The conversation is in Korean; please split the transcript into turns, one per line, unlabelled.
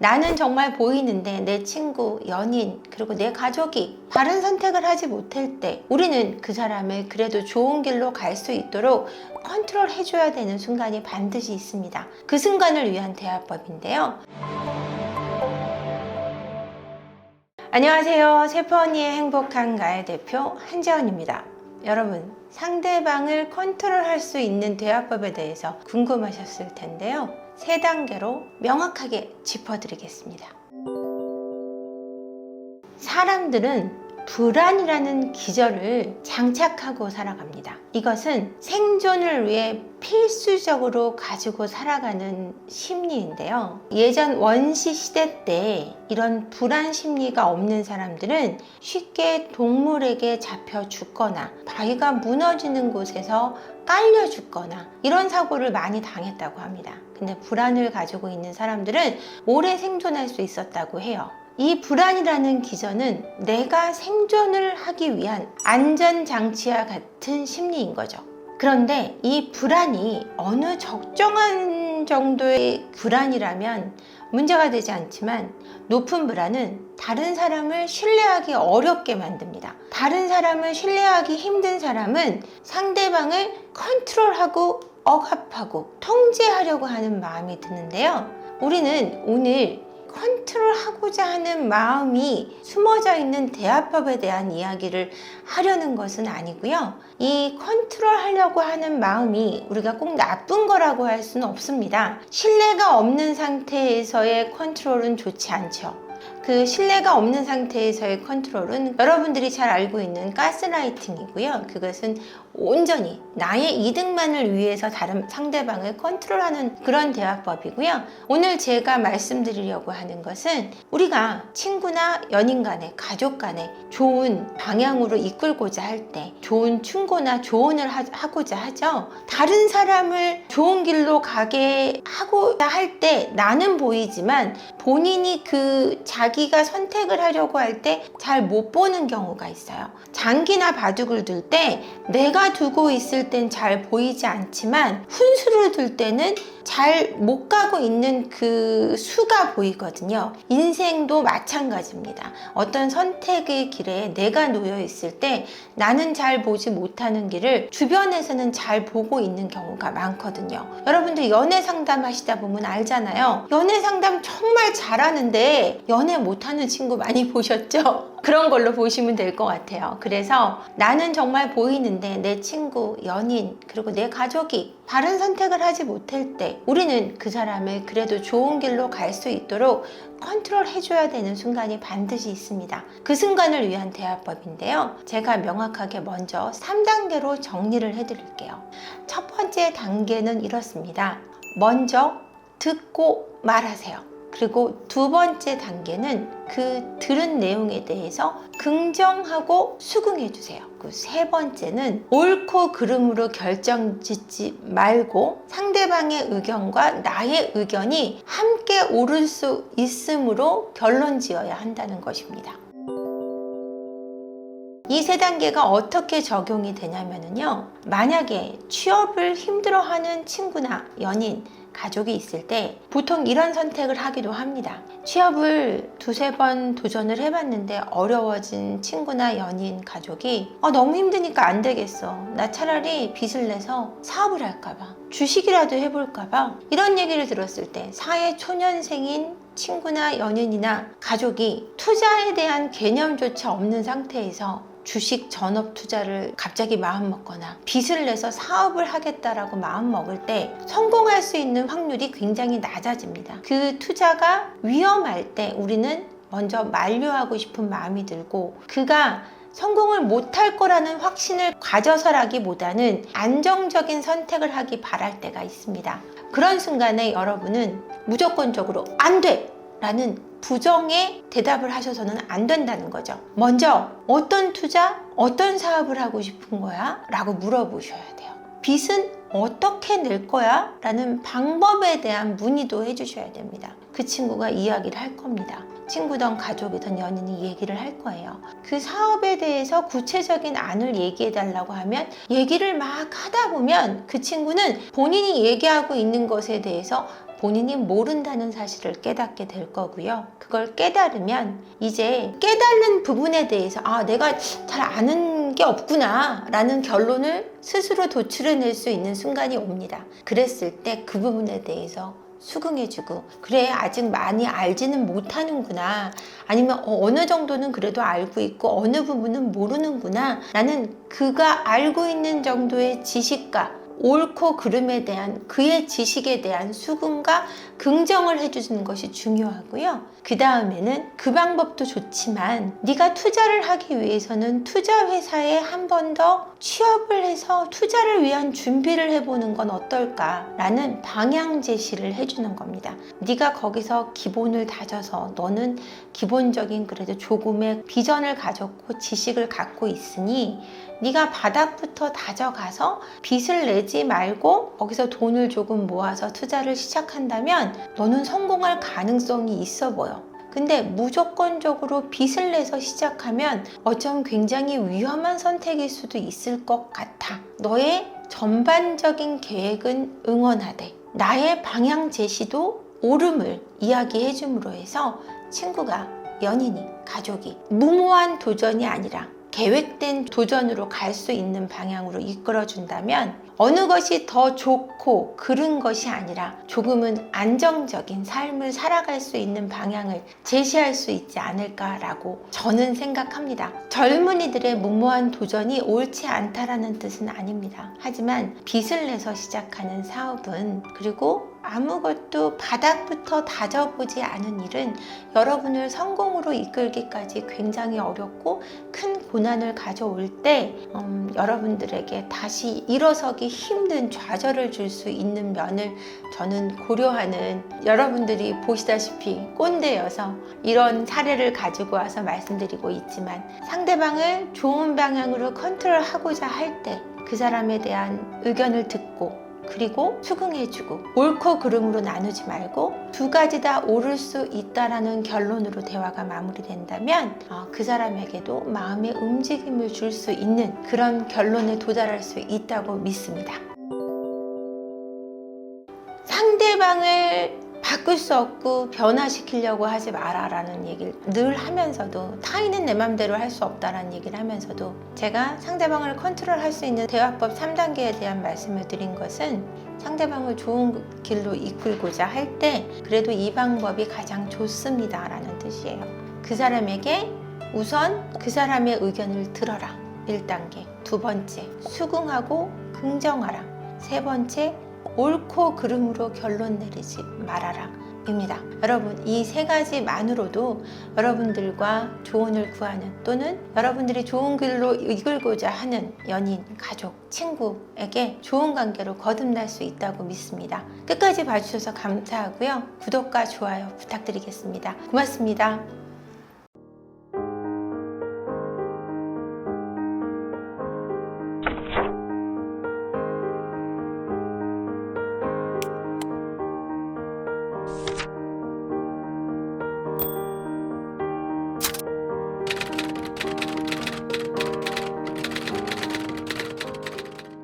나는 정말 보이는데 내 친구, 연인, 그리고 내 가족이 바른 선택을 하지 못할 때 우리는 그 사람을 그래도 좋은 길로 갈 수 있도록 컨트롤 해줘야 되는 순간이 반드시 있습니다. 그 순간을 위한 대화법인데요. 안녕하세요. 세퍼언니의 행복한 가의 대표 한재원입니다. 여러분, 상대방을 컨트롤할 수 있는 대화법에 대해서 궁금하셨을 텐데요. 3단계로 명확하게 짚어드리겠습니다. 사람들은 불안이라는 기절을 장착하고 살아갑니다. 이것은 생존을 위해 필수적으로 가지고 살아가는 심리인데요. 예전 원시 시대 때 이런 불안 심리가 없는 사람들은 쉽게 동물에게 잡혀 죽거나 바위가 무너지는 곳에서 깔려 죽거나 이런 사고를 많이 당했다고 합니다. 근데 불안을 가지고 있는 사람들은 오래 생존할 수 있었다고 해요. 이 불안이라는 기전은 내가 생존을 하기 위한 안전장치와 같은 심리인 거죠. 그런데 이 불안이 어느 적정한 정도의 불안이라면 문제가 되지 않지만 높은 불안은 다른 사람을 신뢰하기 어렵게 만듭니다. 다른 사람을 신뢰하기 힘든 사람은 상대방을 컨트롤하고 억압하고 통제하려고 하는 마음이 드는데요. 우리는 오늘 컨트롤하고자 하는 마음이 숨어져 있는 대화법에 대한 이야기를 하려는 것은 아니고요. 이 컨트롤하려고 하는 마음이 우리가 꼭 나쁜 거라고 할 수는 없습니다. 신뢰가 없는 상태에서의 컨트롤은 좋지 않죠. 그 신뢰가 없는 상태에서의 컨트롤은 여러분들이 잘 알고 있는 가스라이팅이고요. 그것은 온전히 나의 이득만을 위해서 다른 상대방을 컨트롤하는 그런 대화법이고요. 오늘 제가 말씀드리려고 하는 것은 우리가 친구나 연인 간에 가족 간에 좋은 방향으로 이끌고자 할 때 좋은 충고나 조언을 하고자 하죠. 다른 사람을 좋은 길로 가게 하고자 할 때 나는 보이지만 본인이 자기가 선택을 하려고 할 때 잘 못 보는 경우가 있어요. 장기나 바둑을 둘 때 내가 두고 있을 땐 잘 보이지 않지만 훈수를 둘 때는 잘 못 가고 있는 그 수가 보이거든요. 인생도 마찬가지입니다. 어떤 선택의 길에 내가 놓여 있을 때 나는 잘 보지 못하는 길을 주변에서는 잘 보고 있는 경우가 많거든요. 여러분들 연애 상담 하시다 보면 알잖아요. 연애 상담 정말 잘하는데 연애 못하는 친구 많이 보셨죠? 그런 걸로 보시면 될 것 같아요. 그래서 나는 정말 보이는데 내 친구, 연인, 그리고 내 가족이 바른 선택을 하지 못할 때 우리는 그 사람을 그래도 좋은 길로 갈 수 있도록 컨트롤 해줘야 되는 순간이 반드시 있습니다. 그 순간을 위한 대화법인데요. 제가 명확하게 먼저 3단계로 정리를 해드릴게요. 첫 번째 단계는 이렇습니다. 먼저 듣고 말하세요. 그리고 두 번째 단계는 그 들은 내용에 대해서 긍정하고 수긍해 주세요. 그 세 번째는 옳고 그름으로 결정짓지 말고 상대방의 의견과 나의 의견이 함께 옳을 수 있으므로 결론 지어야 한다는 것입니다. 이 3단계가 어떻게 적용이 되냐면요. 만약에 취업을 힘들어하는 친구나 연인, 가족이 있을 때 보통 이런 선택을 하기도 합니다. 취업을 2-3번 도전을 해봤는데 어려워진 친구나 연인, 가족이 너무 힘드니까 안 되겠어. 나 차라리 빚을 내서 사업을 할까봐, 주식이라도 해볼까봐 이런 얘기를 들었을 때 사회초년생인 친구나 연인이나 가족이 투자에 대한 개념조차 없는 상태에서 주식 전업 투자를 갑자기 마음먹거나 빚을 내서 사업을 하겠다라고 마음먹을 때 성공할 수 있는 확률이 굉장히 낮아집니다. 그 투자가 위험할 때 우리는 먼저 만류하고 싶은 마음이 들고 그가 성공을 못할 거라는 확신을 가져서라기보다는 안정적인 선택을 하기 바랄 때가 있습니다. 그런 순간에 여러분은 무조건적으로 안 돼! 라는 부정의 대답을 하셔서는 안 된다는 거죠. 먼저 어떤 투자, 어떤 사업을 하고 싶은 거야? 라고 물어보셔야 돼요. 빚은 어떻게 낼 거야? 라는 방법에 대한 문의도 해주셔야 됩니다. 그 친구가 이야기를 할 겁니다. 친구든 가족이든 연인이 얘기를 할 거예요. 그 사업에 대해서 구체적인 안을 얘기해 달라고 하면 얘기를 막 하다 보면 그 친구는 본인이 얘기하고 있는 것에 대해서 본인이 모른다는 사실을 깨닫게 될 거고요. 그걸 깨달으면 이제 깨달는 부분에 대해서 내가 잘 아는 게 없구나 라는 결론을 스스로 도출해낼 수 있는 순간이 옵니다. 그랬을 때 그 부분에 대해서 수긍해주고, 그래 아직 많이 알지는 못하는구나, 아니면 어느 정도는 그래도 알고 있고 어느 부분은 모르는구나 라는 그가 알고 있는 정도의 지식과 옳고 그름에 대한 그의 지식에 대한 수긍과 긍정을 해주는 것이 중요하고요. 그 다음에는 그 방법도 좋지만 네가 투자를 하기 위해서는 투자 회사에 한 번 더 취업을 해서 투자를 위한 준비를 해보는 건 어떨까라는 방향 제시를 해주는 겁니다. 네가 거기서 기본을 다져서 너는 기본적인 그래도 조금의 비전을 가졌고 지식을 갖고 있으니 네가 바닥부터 다져가서 빚을 내지 말고 거기서 돈을 조금 모아서 투자를 시작한다면 너는 성공할 가능성이 있어 보여. 근데 무조건적으로 빚을 내서 시작하면 어쩌면 굉장히 위험한 선택일 수도 있을 것 같아. 너의 전반적인 계획은 응원하되 나의 방향 제시도 옳음을 이야기해 줌으로 해서 친구가, 연인이, 가족이 무모한 도전이 아니라 계획된 도전으로 갈 수 있는 방향으로 이끌어준다면 어느 것이 더 좋고 그른 것이 아니라 조금은 안정적인 삶을 살아갈 수 있는 방향을 제시할 수 있지 않을까라고 저는 생각합니다. 젊은이들의 무모한 도전이 옳지 않다라는 뜻은 아닙니다. 하지만 빚을 내서 시작하는 사업은, 그리고 아무것도 바닥부터 다져보지 않은 일은 여러분을 성공으로 이끌기까지 굉장히 어렵고 큰 고난을 가져올 때 여러분들에게 다시 일어서기 힘든 좌절을 줄 수 있는 면을 저는 고려하는, 여러분들이 보시다시피 꼰대여서 이런 사례를 가지고 와서 말씀드리고 있지만, 상대방을 좋은 방향으로 컨트롤하고자 할 때 그 사람에 대한 의견을 듣고 그리고 수긍해주고 옳고 그름으로 나누지 말고 두 가지 다 옳을 수 있다라는 결론으로 대화가 마무리된다면 그 사람에게도 마음의 움직임을 줄 수 있는 그런 결론에 도달할 수 있다고 믿습니다. 상대방을 바꿀 수 없고 변화시키려고 하지 마라라는 얘기를 늘 하면서도, 타인은 내 맘대로 할 수 없다라는 얘기를 하면서도 제가 상대방을 컨트롤할 수 있는 대화법 3단계에 대한 말씀을 드린 것은, 상대방을 좋은 길로 이끌고자 할 때 그래도 이 방법이 가장 좋습니다 라는 뜻이에요. 그 사람에게 우선 그 사람의 의견을 들어라, 1단계. 두 번째, 수긍하고 긍정하라. 세 번째, 옳고 그름으로 결론 내리지 말아라 입니다. 여러분, 이 세 가지만으로도 여러분들과 조언을 구하는, 또는 여러분들이 좋은 길로 이끌고자 하는 연인, 가족, 친구에게 좋은 관계로 거듭날 수 있다고 믿습니다. 끝까지 봐주셔서 감사하고요. 구독과 좋아요 부탁드리겠습니다. 고맙습니다.